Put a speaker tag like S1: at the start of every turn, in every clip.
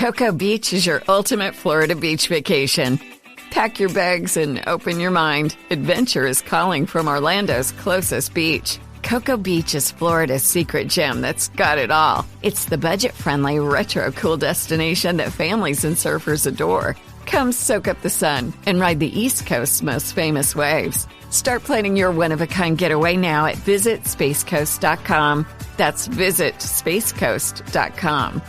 S1: Cocoa Beach is your ultimate Florida beach vacation. Pack your bags and open your mind. Adventure is calling from Orlando's closest beach. Cocoa Beach is Florida's secret gem that's got it all. It's the budget-friendly, retro-cool destination that families and surfers adore. Come soak up the sun and ride the East Coast's most famous waves. Start planning your one-of-a-kind getaway now at visitspacecoast.com. That's visitspacecoast.com.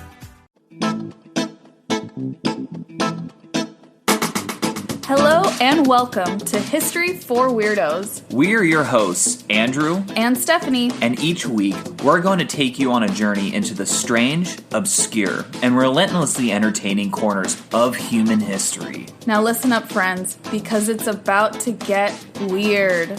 S2: Hello and welcome to History for Weirdos.
S3: We are your hosts, Andrew
S2: and Stephanie.
S3: And each week, we're going to take you on a journey into the strange, obscure, and relentlessly entertaining corners of human history.
S2: Now listen up, friends, because it's about to get weird.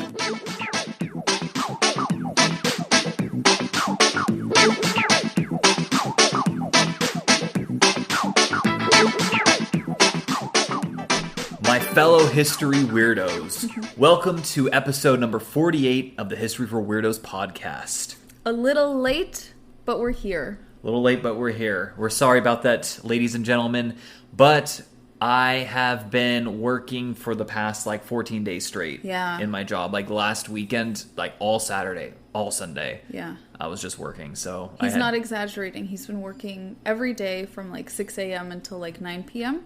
S3: My fellow history weirdos, welcome to episode number 48 of the History for Weirdos podcast.
S2: A little late, but we're here.
S3: A little late, but we're here. We're sorry about that, ladies and gentlemen, but I have been working for the past 14 days straight in my job. Last weekend, all Saturday, all Sunday.
S2: Yeah.
S3: I was just working, so
S2: He's not exaggerating. He's been working every day from 6 a.m. until 9 p.m.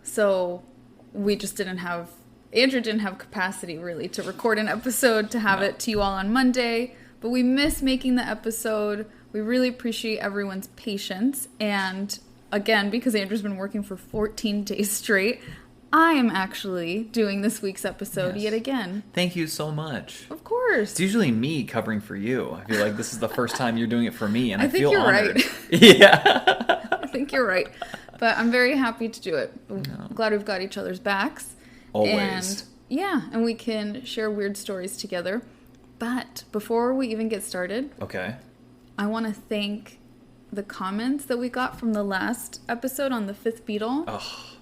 S2: So we just Andrew didn't have capacity really to record an episode to have it to you all on Monday, but we miss making the episode. We really appreciate everyone's patience, and again, because Andrew's been working for 14 days straight, I am actually doing this week's episode yet again.
S3: Thank you so much.
S2: Of course.
S3: It's usually me covering for you. I feel like this is the first time you're doing it for me, and I feel honored.
S2: Right.
S3: Yeah.
S2: I think you're right. But I'm very happy to do it. I'm glad we've got each other's backs.
S3: Always.
S2: And we can share weird stories together. But before we even get started, I want to thank the comments that we got from the last episode on the fifth Beatle.
S3: Oh.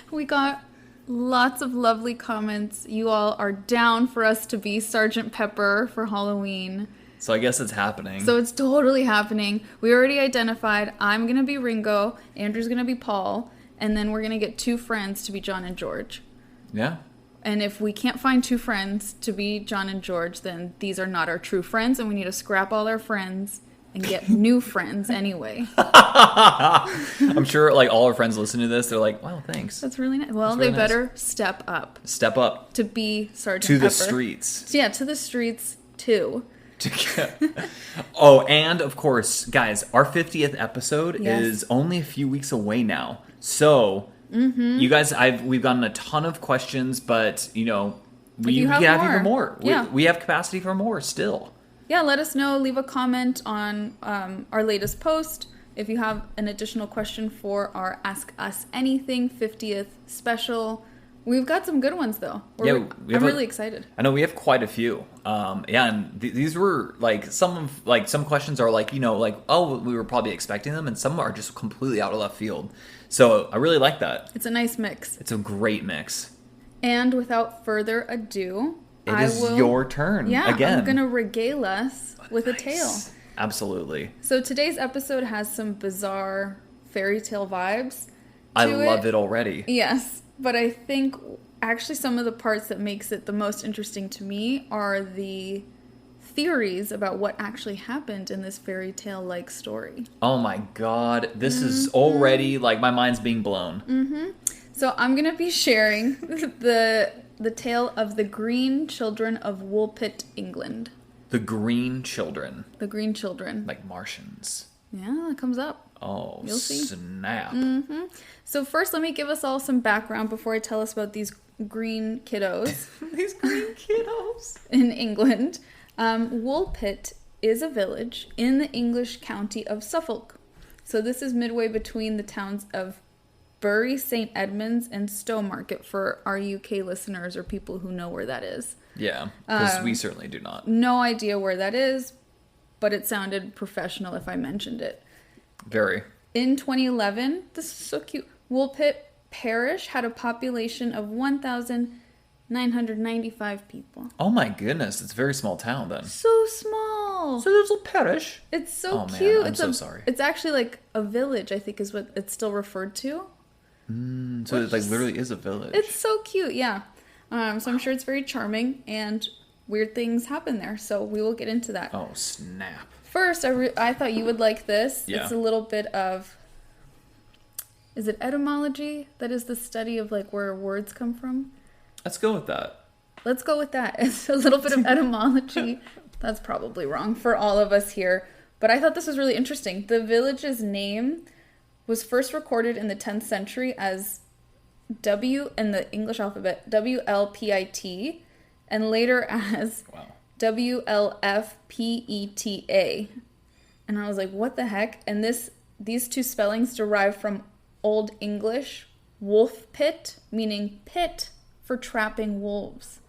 S2: We got lots of lovely comments. You all are down for us to be Sergeant Pepper for Halloween.
S3: So I guess it's happening.
S2: So it's totally happening. We already identified I'm going to be Ringo, Andrew's going to be Paul, and then we're going to get two friends to be John and George.
S3: Yeah.
S2: And if we can't find two friends to be John and George, then these are not our true friends, and we need to scrap all our friends and get new friends anyway.
S3: I'm sure all our friends listen to this. They're like, wow, thanks.
S2: That's really nice. Well, they better step up.
S3: Step up.
S2: To be Sergeant
S3: Pepper.
S2: To
S3: the streets.
S2: Yeah, to the streets, too.
S3: Oh, and of course, guys, our 50th episode is only a few weeks away now. So, you guys, we've gotten a ton of questions, but, we have even more.
S2: Yeah.
S3: We have capacity for more still.
S2: Yeah, let us know. Leave a comment on our latest post. If you have an additional question for our Ask Us Anything 50th special. We've got some good ones, though. I'm really excited.
S3: I know we have quite a few. And these were some questions are oh, we were probably expecting them, and some are just completely out of left field. So I really like that.
S2: It's a nice mix.
S3: It's a great mix.
S2: And without further ado,
S3: it is your turn again.
S2: I'm going to regale us with a tale.
S3: Absolutely.
S2: So today's episode has some bizarre fairy tale vibes.
S3: I love it already.
S2: Yes. But I think actually some of the parts that makes it the most interesting to me are the theories about what actually happened in this fairy tale-like story.
S3: Oh my god. This is already, my mind's being blown.
S2: Mm-hmm. So I'm going to be sharing the tale of the Green Children of Woolpit, England.
S3: The Green Children.
S2: The Green Children.
S3: Like Martians.
S2: Yeah, it comes up.
S3: Oh,
S2: you'll see.
S3: Snap.
S2: Mm-hmm. So first, let me give us all some background before I tell us about these green kiddos.
S3: These green kiddos.
S2: In England. Woolpit is a village in the English county of Suffolk. So this is midway between the towns of Bury St. Edmunds and Stowmarket for our UK listeners or people who know where that is.
S3: Yeah, because we certainly do not.
S2: No idea where that is, but it sounded professional if I mentioned it.
S3: Very.
S2: In 2011, this is so cute, Woolpit Parish had a population of 1,995 people.
S3: Oh my goodness, it's a very small town then.
S2: So small. know.
S3: It's a little parish.
S2: It's so
S3: man,
S2: cute.
S3: I'm
S2: It's
S3: so sorry.
S2: It's actually like a village, I think is what it's still referred to.
S3: So it like literally is a village.
S2: It's so cute, yeah. So I'm sure it's very charming, and weird things happen there. So we will get into that.
S3: Oh, snap.
S2: First, I thought you would like this.
S3: Yeah.
S2: It's a little bit of... Is it etymology? That is the study of like where words come from?
S3: Let's go with that.
S2: Let's go with that. It's a little bit of etymology. That's probably wrong for all of us here. But I thought this was really interesting. The village's name was first recorded in the 10th century as W in the English alphabet, WLPIT, and later as WLFPETA. And I was like, what the heck? And these two spellings derive from Old English, Woolpit, meaning pit for trapping wolves.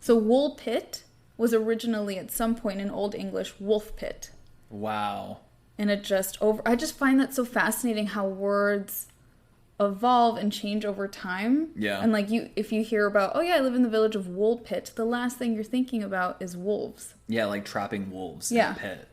S2: So Woolpit was originally at some point in Old English Woolpit.
S3: Wow.
S2: And I just find that so fascinating how words evolve and change over time.
S3: Yeah.
S2: And like if you hear about, oh yeah, I live in the village of Woolpit, the last thing you're thinking about is wolves.
S3: Yeah, like trapping wolves in a pit.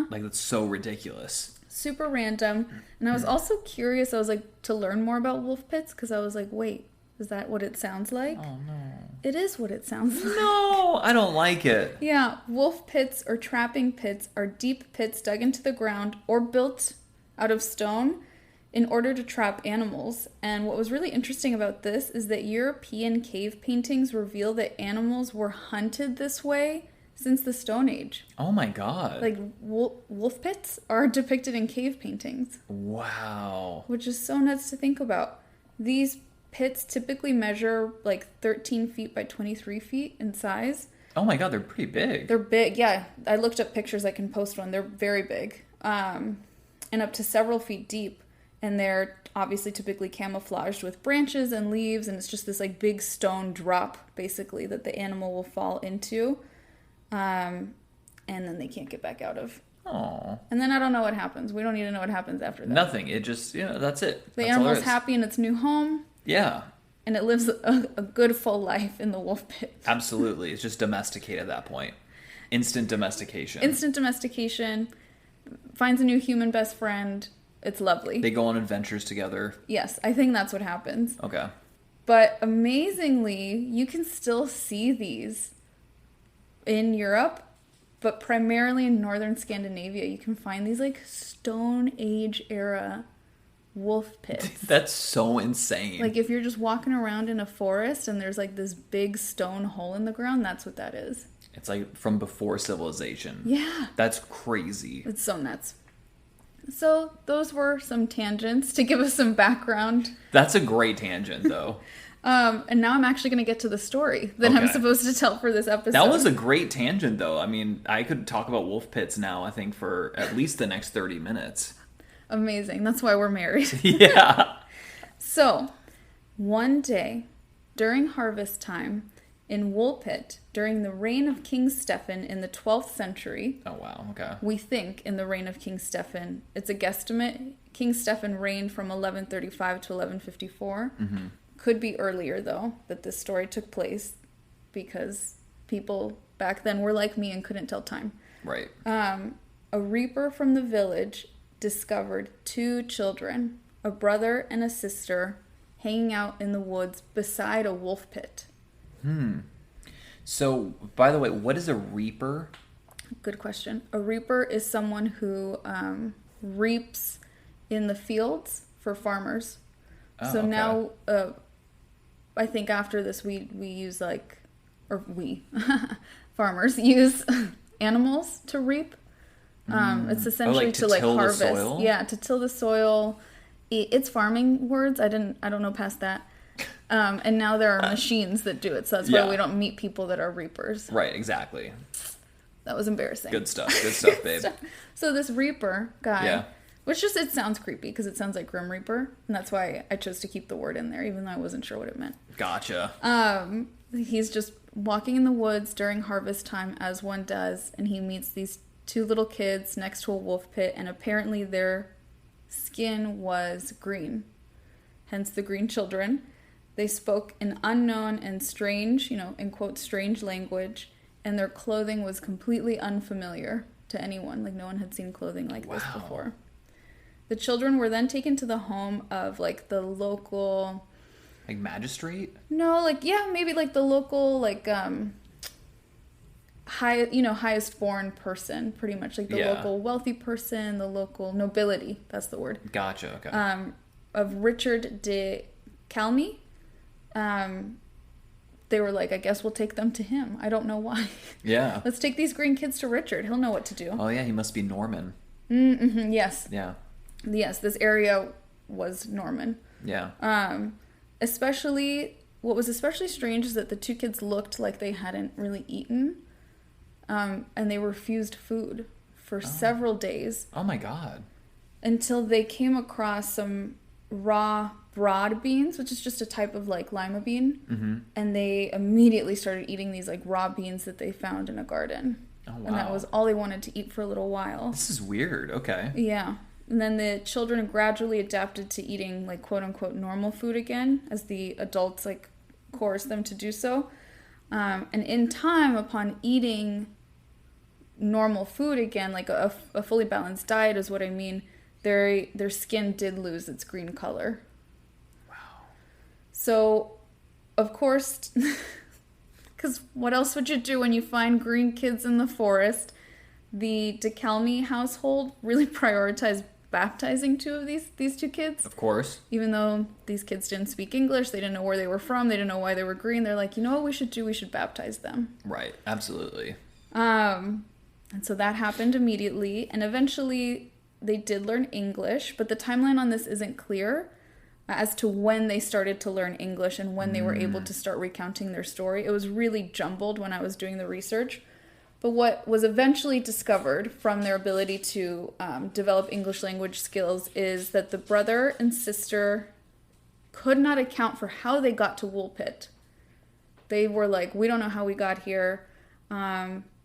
S3: Like that's so ridiculous.
S2: Super random. And I was also curious, I was like, to learn more about wolf pits, because I was like, wait, is that what it sounds like?
S3: Oh no.
S2: It is what it sounds like.
S3: No, I don't like it.
S2: Yeah, wolf pits or trapping pits are deep pits dug into the ground or built out of stone in order to trap animals. And what was really interesting about this is that European cave paintings reveal that animals were hunted this way since the Stone Age.
S3: Oh my god.
S2: Like wolf pits are depicted in cave paintings.
S3: Wow.
S2: Which is so nuts to think about. These pits typically measure like 13 feet by 23 feet in size.
S3: Oh my god, they're pretty big.
S2: They're big, yeah. I looked up pictures, I can post one. They're very big. And up to several feet deep. And they're obviously typically camouflaged with branches and leaves. And it's just this like big stone drop, basically, that the animal will fall into. And then they can't get back out of.
S3: Oh.
S2: And then I don't know what happens. We don't need to know what happens after that.
S3: Nothing. It just, that's it.
S2: The
S3: That's
S2: animal's happy in its new home.
S3: Yeah.
S2: And it lives a good full life in the wolf pit.
S3: Absolutely. It's just domesticated at that point. Instant domestication.
S2: Instant domestication. Finds a new human best friend. It's lovely.
S3: They go on adventures together.
S2: Yes, I think that's what happens.
S3: Okay.
S2: But amazingly, you can still see these in Europe, but primarily in northern Scandinavia. You can find these like Stone Age era wolf pits.
S3: That's so insane.
S2: Like if you're just walking around in a forest and there's like this big stone hole in the ground, that's what that is.
S3: It's like from before civilization.
S2: Yeah.
S3: That's crazy.
S2: It's so nuts. So those were some tangents to give us some background.
S3: That's a great tangent though.
S2: And now I'm actually going to get to the story that I'm supposed to tell for this episode.
S3: That was a great tangent, though. I mean, I could talk about wolf pits now, I think, for at least the next 30 minutes.
S2: Amazing. That's why we're married.
S3: Yeah.
S2: So, one day, during harvest time, in Woolpit, during the reign of King Stephen in the 12th century...
S3: Oh, wow. Okay.
S2: We think in the reign of King Stephen. It's a guesstimate. King Stephen reigned from 1135 to 1154. Mm-hmm. Could be earlier, though, that this story took place because people back then were like me and couldn't tell time.
S3: Right.
S2: A reaper from the village discovered 2 children, a brother and a sister, hanging out in the woods beside a wolf pit.
S3: So, by the way, what is a reaper?
S2: Good question. A reaper is someone who reaps in the fields for farmers.
S3: Oh,
S2: so
S3: okay.
S2: now... I think after this we use farmers use animals to reap. It's essentially to
S3: till
S2: harvest.
S3: the soil?
S2: Yeah, to till the soil. It's farming words. I don't know past that. And now there are machines that do it. So that's why we don't meet people that are reapers.
S3: Right, exactly.
S2: That was embarrassing.
S3: Good stuff, babe.
S2: So this reaper guy,
S3: Yeah.
S2: which just, it sounds creepy because it sounds like Grim Reaper. And that's why I chose to keep the word in there, even though I wasn't sure what it meant.
S3: Gotcha.
S2: He's just walking in the woods during harvest time, as one does, and he meets these 2 little kids next to a wolf pit, and apparently their skin was green. Hence the green children. They spoke an unknown and strange, in quotes, strange language, and their clothing was completely unfamiliar. to anyone. Like, no one had seen clothing like this before. The children were then taken to the home of, like, the local...
S3: Like, magistrate?
S2: No, like, yeah, maybe, like, the local, like, highest born person, pretty much. Like, the local wealthy person, the local nobility. That's the word.
S3: Gotcha, okay.
S2: Of Richard de Calmy. They were like, I guess we'll take them to him. I don't know why.
S3: Yeah.
S2: Let's take these green kids to Richard. He'll know what to do.
S3: Oh, yeah, he must be Norman.
S2: Mm-hmm, yes.
S3: Yeah.
S2: Yes, this area was Norman.
S3: Yeah.
S2: Especially, what was especially strange is that the two kids looked like they hadn't really eaten. And they refused food for several days.
S3: Oh, my God.
S2: Until they came across some raw broad beans, which is just a type of, like, lima bean.
S3: Mm-hmm.
S2: And they immediately started eating these, like, raw beans that they found in a garden.
S3: Oh, wow.
S2: And that was all they wanted to eat for a little while.
S3: This is weird. Okay.
S2: Yeah. And then the children gradually adapted to eating, like, quote-unquote normal food again, as the adults, like, coerced them to do so. And in time, upon eating normal food again, like a fully balanced diet is what I mean, their skin did lose its green color.
S3: Wow.
S2: So, of course, because what else would you do when you find green kids in the forest? The DeKalmy household really prioritized baptizing these two kids.
S3: Of course.
S2: Even though these kids didn't speak English, they didn't know where they were from, they didn't know why they were green. They're like, you know what we should do? We should baptize them.
S3: Right. Absolutely.
S2: And so that happened immediately, and eventually they did learn English, but the timeline on this isn't clear as to when they started to learn English and when they were able to start recounting their story. It was really jumbled when I was doing the research. But what was eventually discovered from their ability to develop English language skills is that the brother and sister could not account for how they got to Woolpit. They were like, we don't know how we got here.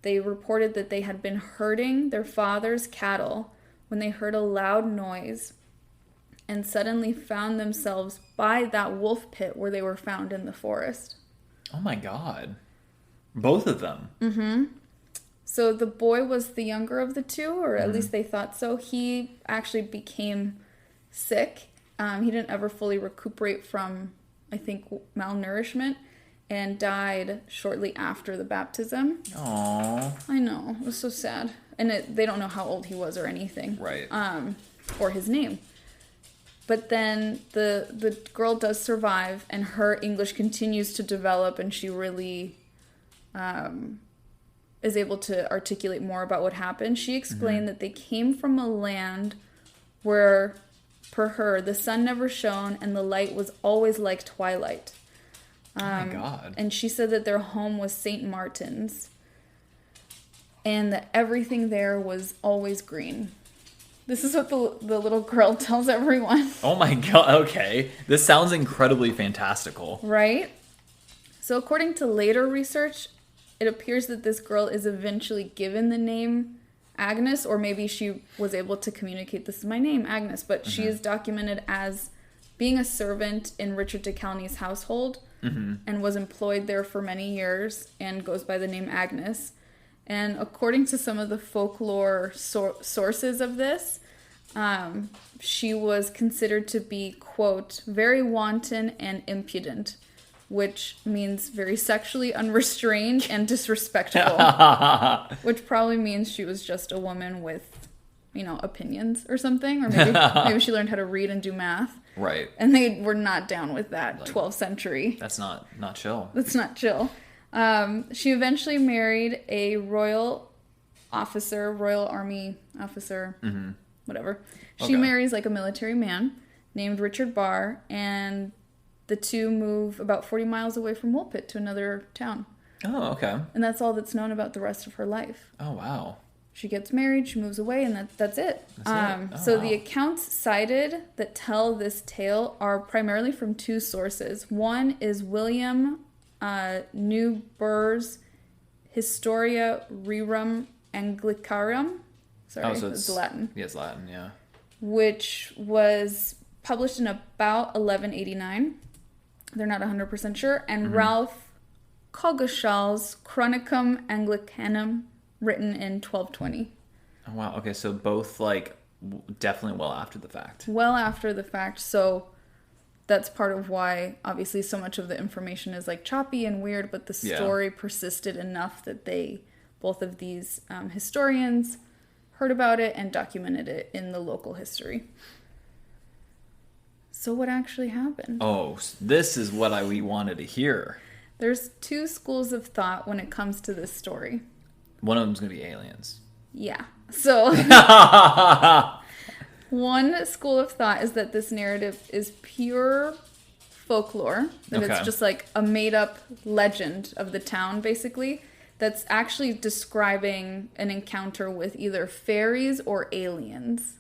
S2: They reported that they had been herding their father's cattle when they heard a loud noise and suddenly found themselves by that wolf pit where they were found in the forest.
S3: Oh my God. Both of them?
S2: Mm-hmm. So the boy was the younger of the two, or at least they thought so. He actually became sick. He didn't ever fully recuperate from, I think, malnourishment, and died shortly after the baptism.
S3: Aww.
S2: I know. It was so sad. And they don't know how old he was or anything.
S3: Right.
S2: Or his name. But then the girl does survive, and her English continues to develop, and she really is able to articulate more about what happened. She explained that they came from a land where, per her, the sun never shone and the light was always like twilight.
S3: Oh my God.
S2: And she said that their home was St. Martin's, and that everything there was always green. This is what the little girl tells everyone.
S3: Oh my God, okay. This sounds incredibly fantastical.
S2: Right? So according to later research, it appears that this girl is eventually given the name Agnes, or maybe she was able to communicate, this is my name, Agnes, but she is documented as being a servant in Richard de Calny's household and was employed there for many years and goes by the name Agnes. And according to some of the folklore sources of this, she was considered to be, quote, very wanton and impudent, which means very sexually unrestrained and disrespectful, which probably means she was just a woman with, opinions or something, or maybe she learned how to read and do math.
S3: Right.
S2: And they were not down with that 12th century.
S3: That's not chill.
S2: That's not chill. She eventually married a royal army officer, whatever. She marries like a military man named Richard Barr, and the two move about 40 miles away from Woolpit to another town.
S3: Oh, okay.
S2: And that's all that's known about the rest of her life.
S3: Oh, wow.
S2: She gets married, she moves away, and that's it. So the accounts cited that tell this tale are primarily from two sources. One is William Newburgh's Historia Rerum Anglicarum. Sorry,
S3: so
S2: it's Latin.
S3: Yeah, it's Latin, yeah.
S2: Which was published in about 1189. They're not 100% sure. And Ralph Coggeshall's Chronicum Anglicanum, written in 1220.
S3: Oh, wow. Okay, so both, like, definitely well after the fact.
S2: Well after the fact, so that's part of why, obviously, so much of the information is, like, choppy and weird, but the story persisted enough that both of these historians heard about it and documented it in the local history. So what actually happened?
S3: Oh, this is what we wanted to hear.
S2: There's two schools of thought when it comes to this story.
S3: One of them's going to be aliens.
S2: Yeah. So one school of thought is that this narrative is pure folklore, that it's just like a made-up legend of the town, basically, that's actually describing an encounter with either fairies or aliens.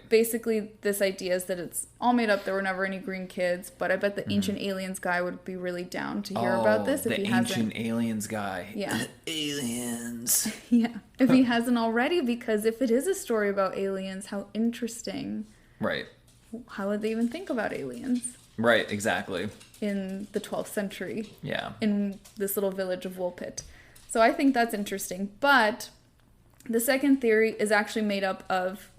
S2: Basically this idea is that it's all made up. There were never any green kids, but I bet the ancient aliens guy would be really down to hear about this if he hasn't.
S3: The ancient aliens guy.
S2: Yeah.
S3: Aliens.
S2: Yeah. If he hasn't already, because if it is a story about aliens, how interesting.
S3: Right.
S2: How would they even think about aliens?
S3: Right, exactly.
S2: In the 12th century.
S3: Yeah.
S2: In this little village of Woolpit. So I think that's interesting. But the second theory is actually made up of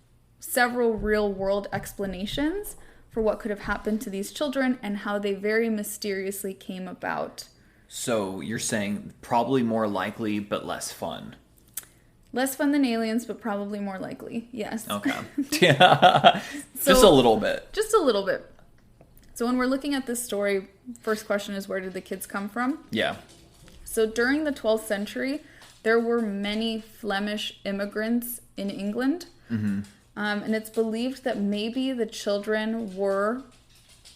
S2: several real-world explanations for what could have happened to these children and how they very mysteriously came about. So
S3: you're saying probably more likely, but less fun.
S2: Less fun than aliens, but probably more likely. Yes.
S3: Okay. Yeah. Just a little bit.
S2: Just a little bit. So when we're looking at this story, first question is, where did the kids come from?
S3: Yeah.
S2: So during the 12th century, there were many Flemish immigrants in England. Mm-hmm. And it's believed that maybe the children were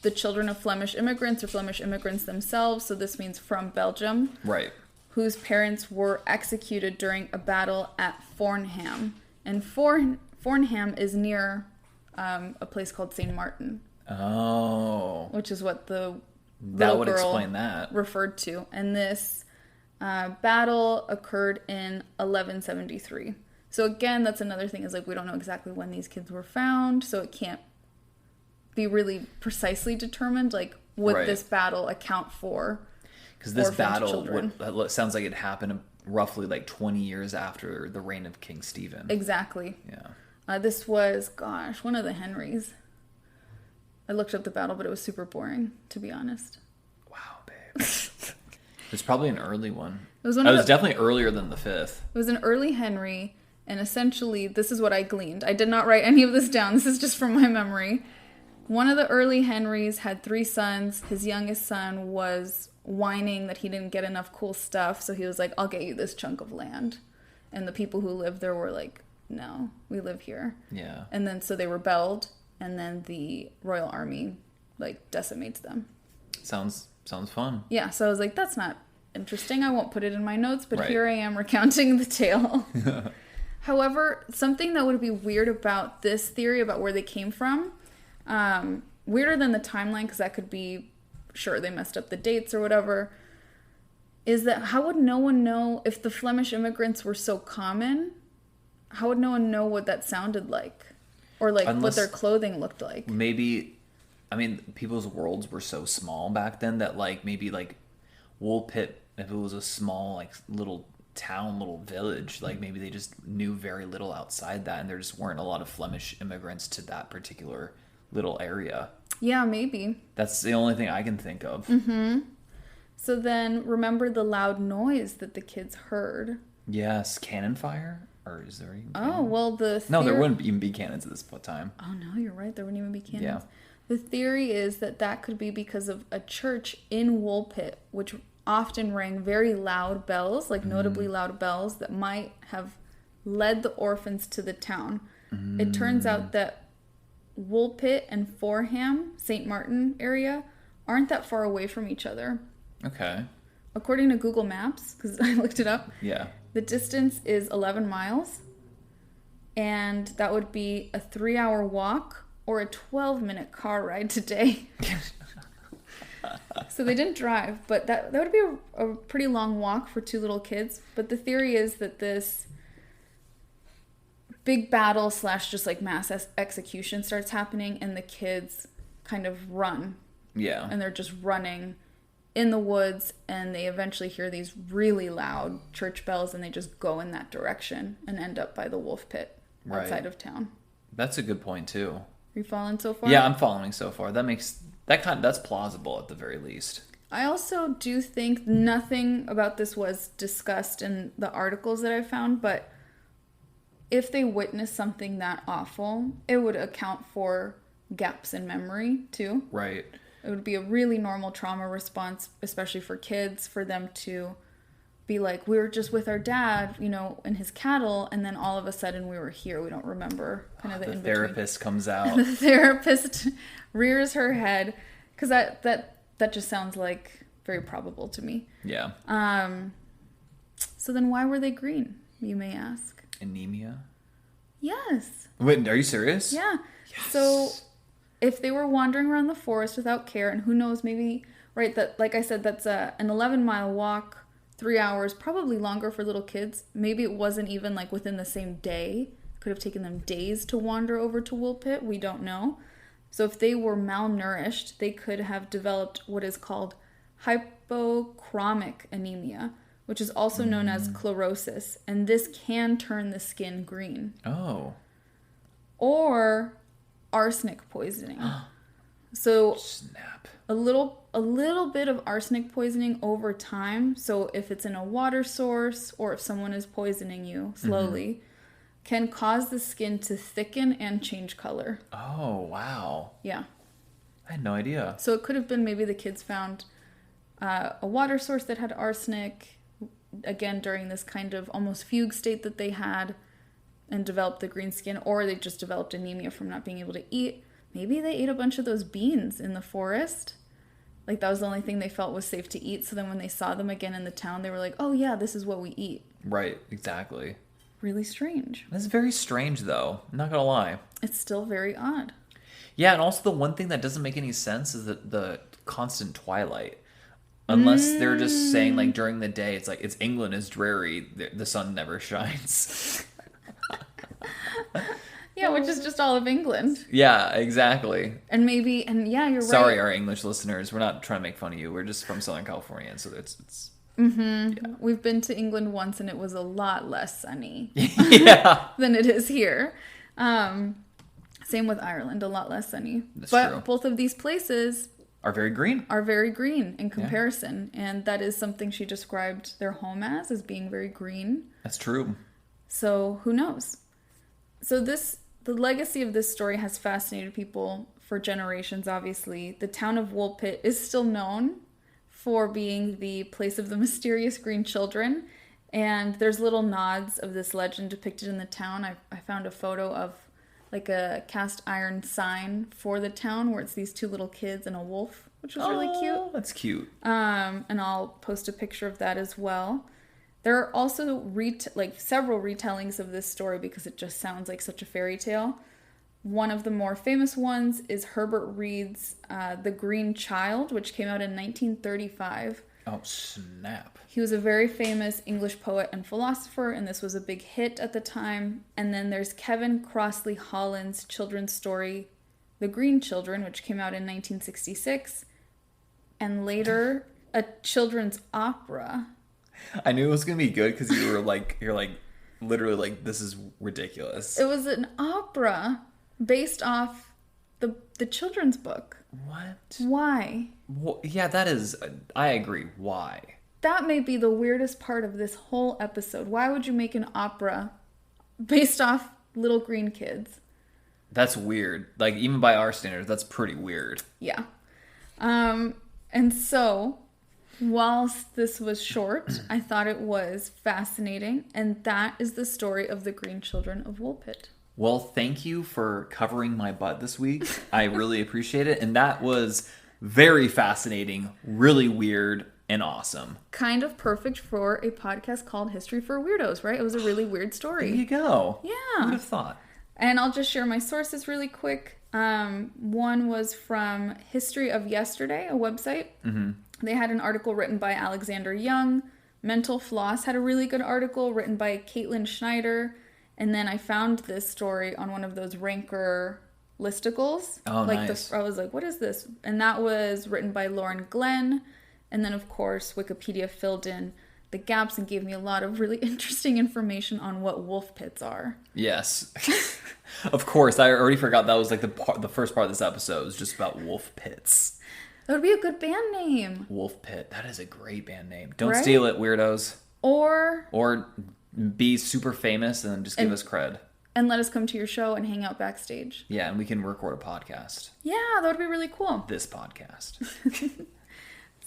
S2: the children of Flemish immigrants or Flemish immigrants themselves. So this means from Belgium.
S3: Right.
S2: Whose parents were executed during a battle at Fornham. And Fornham is near a place called St. Martin.
S3: Oh.
S2: Which is what the
S3: that would
S2: girl
S3: explain that.
S2: referred to. And this battle occurred in 1173. So again, that's another thing, is like we don't know exactly when these kids were found, so it can't be really precisely determined. Like, would this battle account for? Because this battle
S3: sounds like it happened roughly like 20 years after the reign of King Stephen.
S2: Exactly.
S3: Yeah.
S2: This was, one of the Henrys. I looked up the battle, but it was super boring, to be honest.
S3: Wow, babe. It's probably an early one.
S2: It was
S3: definitely earlier than the 5th.
S2: It was an early Henry, and essentially, this is what I gleaned. I did not write any of this down. This is just from my memory. One of the early Henrys had 3 sons. His youngest son was whining that he didn't get enough cool stuff, so he was like, I'll get you this chunk of land. And the people who lived there were like, no, we live here.
S3: Yeah.
S2: And then so they rebelled, and then the royal army like decimates them.
S3: Sounds fun.
S2: Yeah, so I was like, that's not interesting. I won't put it in my notes, but here I am recounting the tale. However, something that would be weird about this theory about where they came from, weirder than the timeline, because that could be, sure, they messed up the dates or whatever, is that how would no one know if the Flemish immigrants were so common? How would no one know what that sounded like? Or like what their clothing looked like?
S3: Maybe, I mean, people's worlds were so small back then that like maybe like Woolpit, if it was a small like little town, little village, like maybe they just knew very little outside that, and there just weren't a lot of Flemish immigrants to that particular little area.
S2: Yeah, maybe.
S3: That's the only thing I can think of.
S2: Mm-hmm. So then, remember the loud noise that the kids heard?
S3: Yes, cannon fire? Or is there even
S2: cannon? Oh, well,
S3: No, there wouldn't even be cannons at this time.
S2: Oh, no, you're right. There wouldn't even be cannons.
S3: Yeah.
S2: The theory is that could be because of a church in Woolpit, which often rang very loud bells, like notably loud bells, that might have led the orphans to the town. It turns out that Woolpit and Forham, St. Martin area, aren't that far away from each other.
S3: Okay.
S2: According to Google Maps, because I looked it up,
S3: yeah,
S2: the distance is 11 miles, and that would be a 3-hour walk or a 12-minute car ride today. So they didn't drive, but that would be a pretty long walk for 2 little kids. But the theory is that this big battle / just like mass execution starts happening, and the kids kind of run.
S3: Yeah.
S2: And they're just running in the woods, and they eventually hear these really loud church bells, and they just go in that direction and end up by the wolf pit outside of town.
S3: That's a good point too.
S2: Are you following so far?
S3: Yeah, I'm following so far. That's plausible at the very least.
S2: I also do think nothing about this was discussed in the articles that I found, but if they witnessed something that awful, it would account for gaps in memory too.
S3: Right.
S2: It would be a really normal trauma response, especially for kids, for them to be like, we were just with our dad, and his cattle, and then all of a sudden we were here. We don't remember kind of the in-between.
S3: Therapist comes out.
S2: The therapist rears her head, because that just sounds like very probable to me.
S3: Yeah.
S2: So then why were they green, you may ask?
S3: Anemia?
S2: Yes.
S3: Wait, are you serious?
S2: Yeah.
S3: Yes.
S2: So if they were wandering around the forest without care, and who knows, maybe, right, that, like I said, that's an 11-mile walk, 3 hours, probably longer for little kids. Maybe it wasn't even like within the same day. It could have taken them days to wander over to Woolpit. We don't know. So if they were malnourished, they could have developed what is called hypochromic anemia, which is also known as chlorosis. And this can turn the skin green.
S3: Oh.
S2: Or arsenic poisoning. So
S3: Snap.
S2: a little bit of arsenic poisoning over time. So if it's in a water source or if someone is poisoning you slowly, can cause the skin to thicken and change color.
S3: Oh, wow.
S2: Yeah.
S3: I had no idea.
S2: So it could have been maybe the kids found a water source that had arsenic, again, during this kind of almost fugue state that they had, and developed the green skin, or they just developed anemia from not being able to eat. Maybe they ate a bunch of those beans in the forest. Like, that was the only thing they felt was safe to eat. So then when they saw them again in the town, they were like, oh yeah, this is what we eat.
S3: Right, exactly.
S2: Really strange.
S3: That's very strange, though. I'm not gonna lie.
S2: It's still very odd.
S3: Yeah, and also the one thing that doesn't make any sense is the constant twilight. Unless they're just saying, like, during the day, it's England is dreary, the sun never shines.
S2: Yeah, which is just all of England.
S3: Yeah, exactly.
S2: And yeah, you're right.
S3: Sorry, our English listeners. We're not trying to make fun of you. We're just from Southern California, so it's
S2: Yeah. We've been to England once, and it was a lot less sunny than it is here. Same with Ireland, a lot less sunny.
S3: That's
S2: but
S3: true.
S2: Both of these places
S3: are very green.
S2: In comparison. Yeah. And that is something she described their home as being very green.
S3: That's true.
S2: So who knows? So the legacy of this story has fascinated people for generations, obviously. The town of Woolpit is still known for being the place of the mysterious green children. And there's little nods of this legend depicted in the town. I found a photo of like a cast iron sign for the town where it's these two little kids and a wolf, which was really cute.
S3: That's cute.
S2: And I'll post a picture of that as well. There are also several retellings of this story because it just sounds like such a fairy tale. One of the more famous ones is Herbert Reed's The Green Child, which came out in 1935.
S3: Oh, snap.
S2: He was a very famous English poet and philosopher, and this was a big hit at the time. And then there's Kevin Crossley Holland's children's story, The Green Children, which came out in 1966. And later, a children's opera.
S3: I knew it was going to be good because you're literally like, this is ridiculous.
S2: It was an opera based off the children's book.
S3: What?
S2: Why?
S3: Well, yeah, that is, I agree. Why?
S2: That may be the weirdest part of this whole episode. Why would you make an opera based off little green kids?
S3: That's weird. Like, even by our standards, that's pretty weird.
S2: Yeah. And so, whilst this was short, I thought it was fascinating. And that is the story of the Green Children of Woolpit.
S3: Well, thank you for covering my butt this week. I really appreciate it. And that was very fascinating, really weird, and awesome.
S2: Kind of perfect for a podcast called History for Weirdos, right? It was a really weird story.
S3: There you go.
S2: Yeah.
S3: Who would have thought?
S2: And I'll just share my sources really quick. One was from History of Yesterday, a website. Mm-hmm. They had an article written by Alexander Young. Mental Floss had a really good article written by Caitlin Schneider. And then I found this story on one of those Ranker listicles.
S3: Oh, nice.
S2: I was like, what is this? And that was written by Lauren Glenn. And then, of course, Wikipedia filled in the gaps and gave me a lot of really interesting information on what wolf pits are.
S3: Yes. Of course, I already forgot that was like the first part of this episode was just about wolf pits.
S2: That would be a good band name.
S3: Wolf Pit. That is a great band name. Don't steal it, weirdos. Or be super famous and just give us cred.
S2: And let us come to your show and hang out backstage.
S3: Yeah, and we can record a podcast.
S2: Yeah, that would be really cool.
S3: This podcast.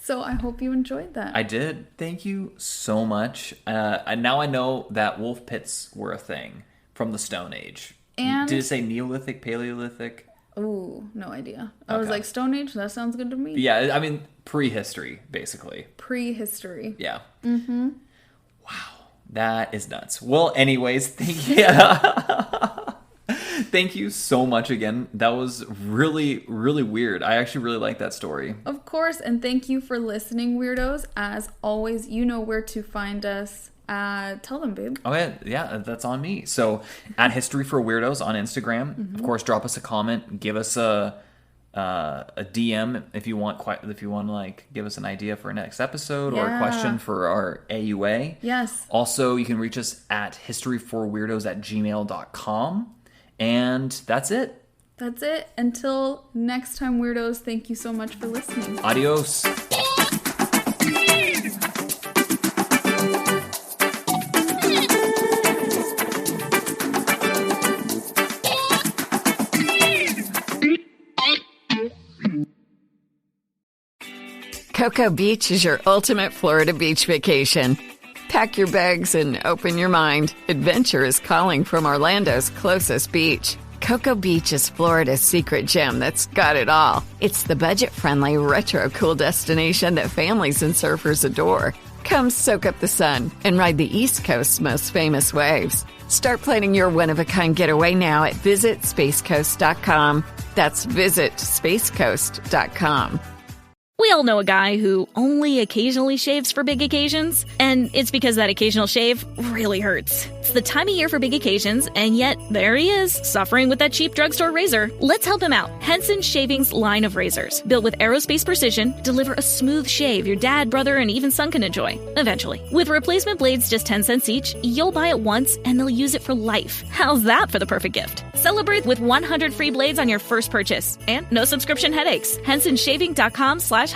S2: So I hope you enjoyed that.
S3: I did. Thank you so much. Now I know that wolf pits were a thing from the Stone Age.
S2: And
S3: did it say Neolithic, Paleolithic?
S2: Ooh, no idea. I was like, Stone Age? That sounds good to me.
S3: Yeah, I mean, prehistory, basically.
S2: Prehistory.
S3: Yeah. Mm-hmm. Wow. That is nuts. Well, anyways, thank you. Thank you so much again. That was really, really weird. I actually really like that story.
S2: Of course, and thank you for listening, weirdos. As always, you know where to find us. Tell them, babe.
S3: Oh, yeah, that's on me. So, at History for Weirdos on Instagram. Mm-hmm. Of course, drop us a comment. Give us a DM if you want to like give us an idea for a next episode or a question for our AUA.
S2: Yes.
S3: Also, you can reach us at historyforweirdos@gmail.com. And that's it.
S2: That's it. Until next time, weirdos, thank you so much for listening.
S3: Adios.
S1: Cocoa Beach is your ultimate Florida beach vacation. Pack your bags and open your mind. Adventure is calling from Orlando's closest beach. Cocoa Beach is Florida's secret gem that's got it all. It's the budget-friendly, retro-cool destination that families and surfers adore. Come soak up the sun and ride the East Coast's most famous waves. Start planning your one-of-a-kind getaway now at visitspacecoast.com. That's visitspacecoast.com.
S4: We all know a guy who only occasionally shaves for big occasions, and it's because that occasional shave really hurts. It's the time of year for big occasions, and yet there he is, suffering with that cheap drugstore razor. Let's help him out. Henson Shaving's line of razors, built with aerospace precision, deliver a smooth shave your dad, brother, and even son can enjoy, eventually. With replacement blades just 10 cents each, you'll buy it once, and they'll use it for life. How's that for the perfect gift? Celebrate with 100 free blades on your first purchase, and no subscription headaches. HensonShaving.com/holiday.